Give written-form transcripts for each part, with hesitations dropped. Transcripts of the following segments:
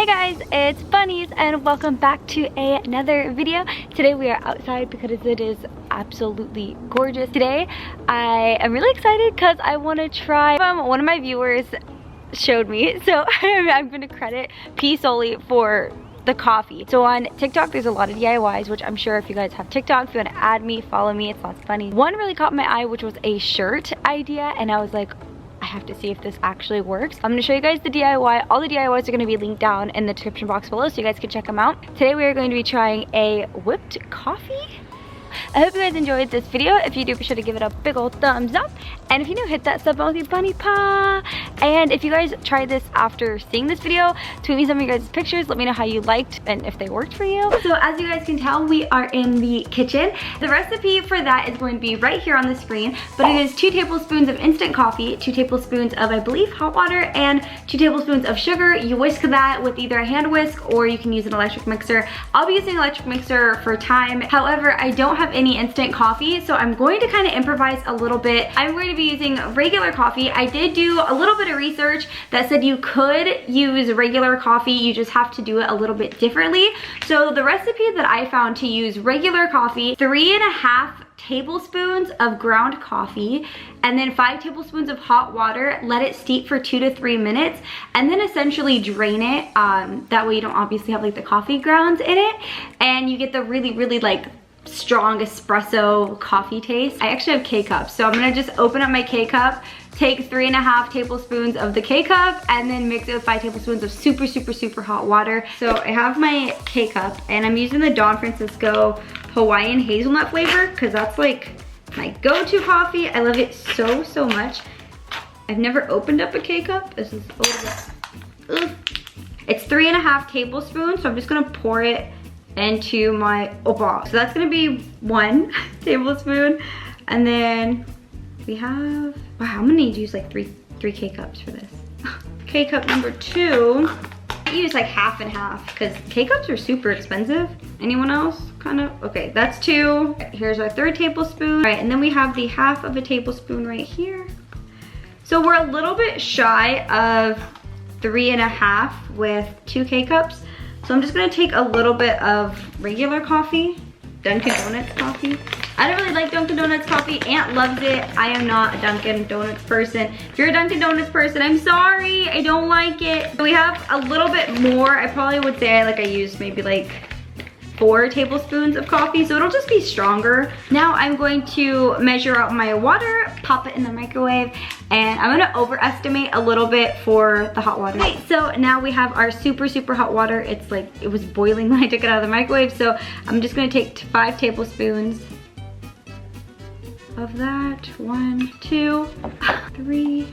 Hey guys, it's Bunnies and welcome back to another video. Today we are outside because it is absolutely gorgeous. Today I am really excited because I want to try one of my viewers showed me, so I'm going to credit P solely for the coffee. So on TikTok there's a lot of DIYs, which I'm sure if you guys have TikTok, if you want to add me, follow me, it's lots of funny. One really caught my eye, which was a shirt idea, and I was like, I have to see if this actually works. I'm gonna show you guys the DIY. All the DIYs are gonna be linked down in the description box below so you guys can check them out. Today we are going to be trying a whipped coffee. I hope you guys enjoyed this video. If you do, be sure to give it a big old thumbs up. And if you're new, hit that sub button with your bunny paw. And if you guys tried this after seeing this video, tweet me some of you guys' pictures. Let me know how you liked and if they worked for you. So as you guys can tell, we are in the kitchen. The recipe for that is going to be right here on the screen. But it is 2 tablespoons of instant coffee, 2 tablespoons of, I believe, hot water, and 2 tablespoons of sugar. You whisk that with either a hand whisk or you can use an electric mixer. I'll be using an electric mixer for time. However, I don't have any instant coffee, so I'm going to kind of improvise a little bit. I'm going to be using regular coffee. I did do a little bit of research that said you could use regular coffee, you just have to do it a little bit differently. So the recipe that I found to use regular coffee, 3.5 tablespoons of ground coffee, and then 5 tablespoons of hot water. Let it steep for 2 to 3 minutes, and then essentially drain it. That way you don't obviously have like the coffee grounds in it, and you get the really like strong espresso coffee taste. I actually have K-cups, so I'm gonna just open up my K-cup, take 3.5 tablespoons of the K-cup, and then mix it with 5 tablespoons of super hot water. So I have my K-cup, and I'm using the Don Francisco Hawaiian hazelnut flavor because that's like my go-to coffee. I love it so much. I've never opened up a K-cup. This is a little bit, ugh. It's 3.5 tablespoons, so I'm just gonna pour it into my opal. So that's gonna be 1 tablespoon. And then we have, wow, I'm gonna need to use like three K-cups for this. K-cup number 2, I use like half and half because K-cups are super expensive. Anyone else? Kind of, okay, that's 2. Here's our 3rd tablespoon. All right, and then we have the half of a tablespoon right here. So we're a little bit shy of 3.5 with 2 K-cups. So I'm just gonna take a little bit of regular coffee, Dunkin' Donuts coffee. I don't really like Dunkin' Donuts coffee. Aunt loves it. I am not a Dunkin' Donuts person. If you're a Dunkin' Donuts person, I'm sorry, I don't like it. So we have a little bit more. I probably would say I used maybe like 4 tablespoons of coffee, so it'll just be stronger. Now I'm going to measure out my water, pop it in the microwave, and I'm gonna overestimate a little bit for the hot water. Okay, so now we have our super hot water. It's like, it was boiling when I took it out of the microwave, so I'm just gonna take 5 tablespoons of that. 1, 2, 3.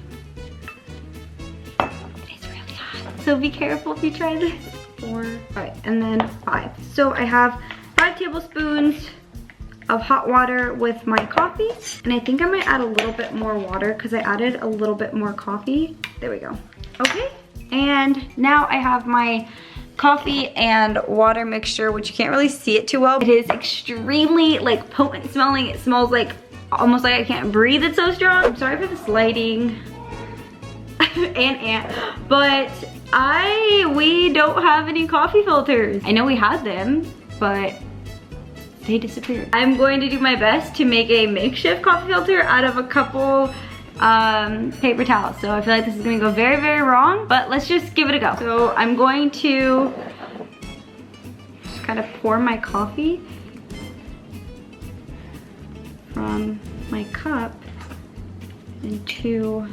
It's really hot, so be careful if you try this. 4, all right, and then 5. So I have 5 tablespoons of hot water with my coffee, and I think I might add a little bit more water because I added a little bit more coffee. There we go. Okay, and now I have my coffee and water mixture, which you can't really see it too well. It is extremely like potent smelling. It smells like almost like I can't breathe. It's so strong. I'm sorry for this lighting but we don't have any coffee filters. I know we had them, but they disappeared. I'm going to do my best to make a makeshift coffee filter out of a couple paper towels. So I feel like this is gonna go very wrong, but let's just give it a go. So I'm going to just kind of pour my coffee from my cup into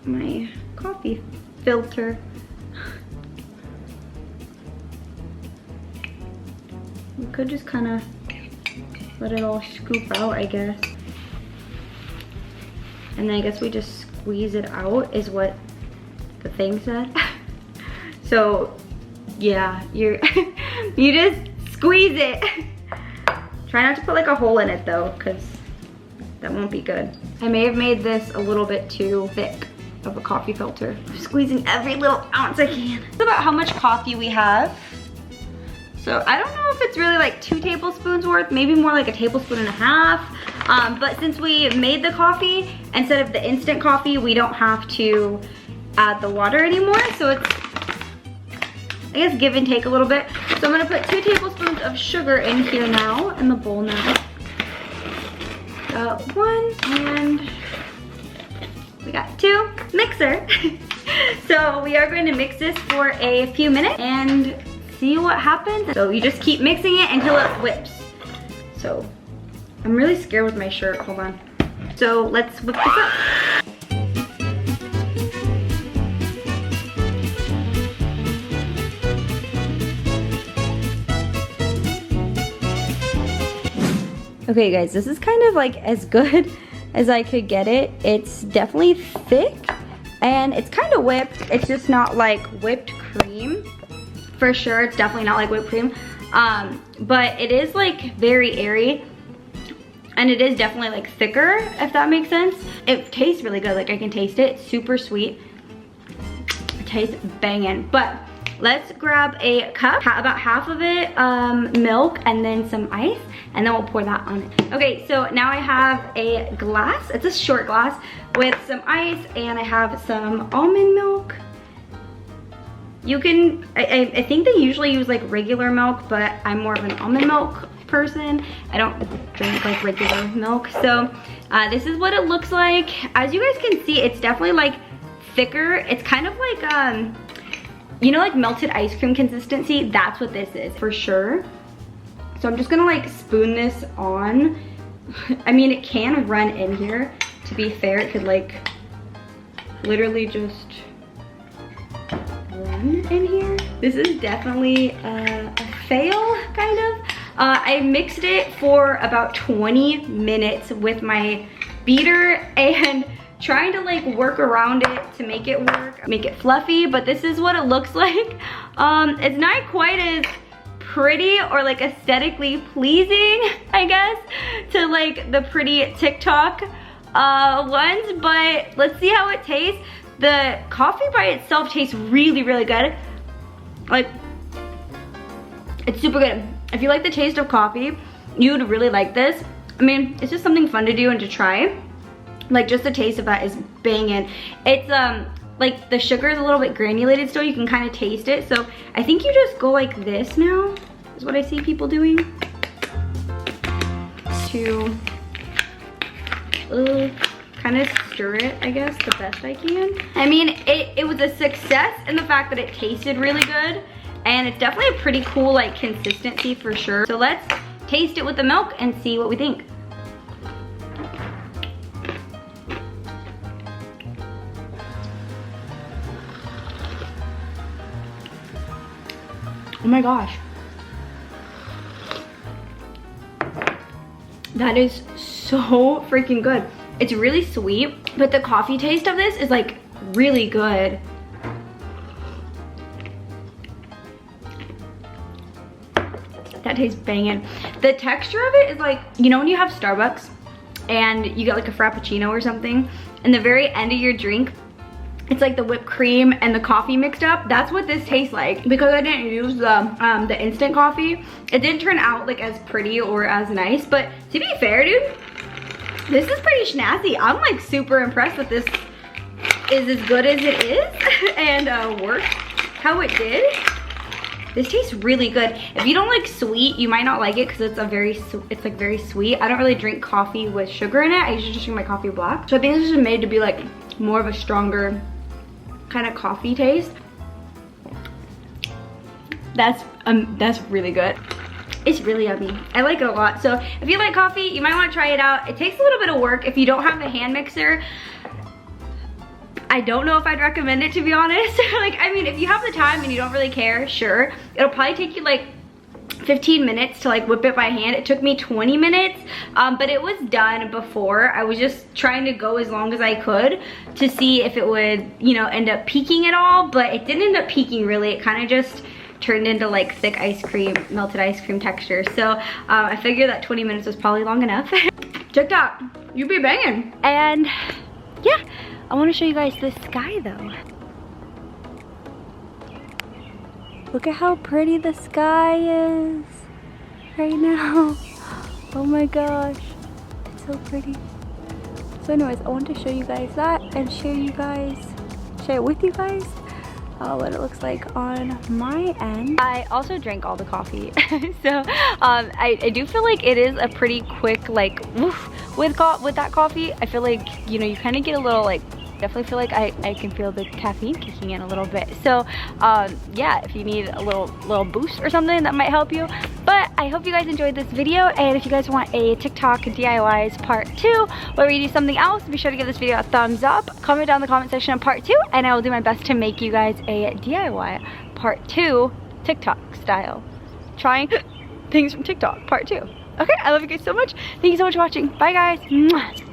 my coffee filter. We could just kind of let it all scoop out, I guess. And then I guess we just squeeze it out is what the thing said. So yeah, you just squeeze it. Try not to put like a hole in it though, because that won't be good. I may have made this a little bit too thick of a coffee filter. I'm squeezing every little ounce I can. It's about how much coffee we have. So I don't know if it's really like 2 tablespoons worth, maybe more like 1.5 tablespoons. But since we made the coffee, instead of the instant coffee, we don't have to add the water anymore. So it's, I guess, give and take a little bit. So I'm gonna put 2 tablespoons of sugar in here now, in the bowl now. 1 and we got 2. Mixer. So we are going to mix this for a few minutes and see what happens. So you just keep mixing it until it whips. So I'm really scared with my shirt, hold on. So let's whip this up. Okay guys, this is kind of like as good as I could get it. It's definitely thick and it's kind of whipped. It's just not like whipped cream. For sure, it's definitely not like whipped cream. But it is like very airy. And it is definitely like thicker, if that makes sense. It tastes really good, like I can taste it. It's super sweet. It tastes banging. But let's grab a cup, about half of it milk and then some ice, and then we'll pour that on it. Okay, so now I have a glass. It's a short glass with some ice, and I have some almond milk. You can, I think they usually use like regular milk, but I'm more of an almond milk person. I don't drink like regular milk. So this is what it looks like. As you guys can see, it's definitely like thicker. It's kind of like, you know, like melted ice cream consistency. That's what this is for sure. So I'm just gonna like spoon this on. I mean, it can run in here. To be fair, it could like literally just run in here. This is definitely a fail, kind of. I mixed it for about 20 minutes with my beater and trying to like work around it to make it work, make it fluffy, but this is what it looks like. It's not quite as pretty or like aesthetically pleasing, I guess, to like the pretty TikTok ones, but let's see how it tastes. The coffee by itself tastes really, really good. Like, it's super good. If you like the taste of coffee, you would really like this. I mean, it's just something fun to do and to try. Like, just the taste of that is banging. It's like the sugar is a little bit granulated still. You can kind of taste it. So I think you just go like this now, is what I see people doing. To kind of stir it, I guess, the best I can. I mean, it was a success in the fact that it tasted really good. And it's definitely a pretty cool like consistency for sure. So let's taste it with the milk and see what we think. Oh my gosh. That is so freaking good. It's really sweet, but the coffee taste of this is like really good. That tastes banging. The texture of it is like, you know when you have Starbucks and you get like a Frappuccino or something, and the very end of your drink, it's like the whipped cream and the coffee mixed up. That's what this tastes like. Because I didn't use the instant coffee, it didn't turn out like as pretty or as nice. But to be fair, dude, this is pretty snazzy. I'm like super impressed that this is as good as it is and works how it did. This tastes really good. If you don't like sweet, you might not like it because it's like very sweet. I don't really drink coffee with sugar in it. I usually just drink my coffee black. So I think this is made to be like more of a stronger kind of coffee taste. That's really good. It's really yummy. I like it a lot. So if you like coffee, you might want to try it out. It takes a little bit of work. If you don't have the hand mixer, I don't know if I'd recommend it, to be honest. Like, I mean, if you have the time and you don't really care, sure. It'll probably take you like 15 minutes to like whip it by hand. It took me 20 minutes, but it was done before. I was just trying to go as long as I could to see if it would, you know, end up peaking at all, but it didn't end up peaking really. It kind of just turned into like thick ice cream, melted ice cream texture. So I figured that 20 minutes was probably long enough. Check out, you be banging. And yeah, I want to show you guys the sky though. Look at how pretty the sky is right now. Oh my gosh, it's so pretty. So anyways, I want to show you guys that and share you guys share it with you guys. What it looks like on my end. I also drank all the coffee. So I do feel like it is a pretty quick like woof with that coffee. I feel like, you know, you kind of get a little like, definitely feel like I can feel the caffeine kicking in a little bit. So yeah, if you need a little boost or something, that might help you. But I hope you guys enjoyed this video, and if you guys want a TikTok DIYs part 2 where we do something else, be sure to give this video a thumbs up, comment down in the comment section on part 2, and I will do my best to make you guys a DIY part 2 TikTok style, trying things from TikTok part 2. Okay, I love you guys so much. Thank you so much for watching. Bye guys. Mwah.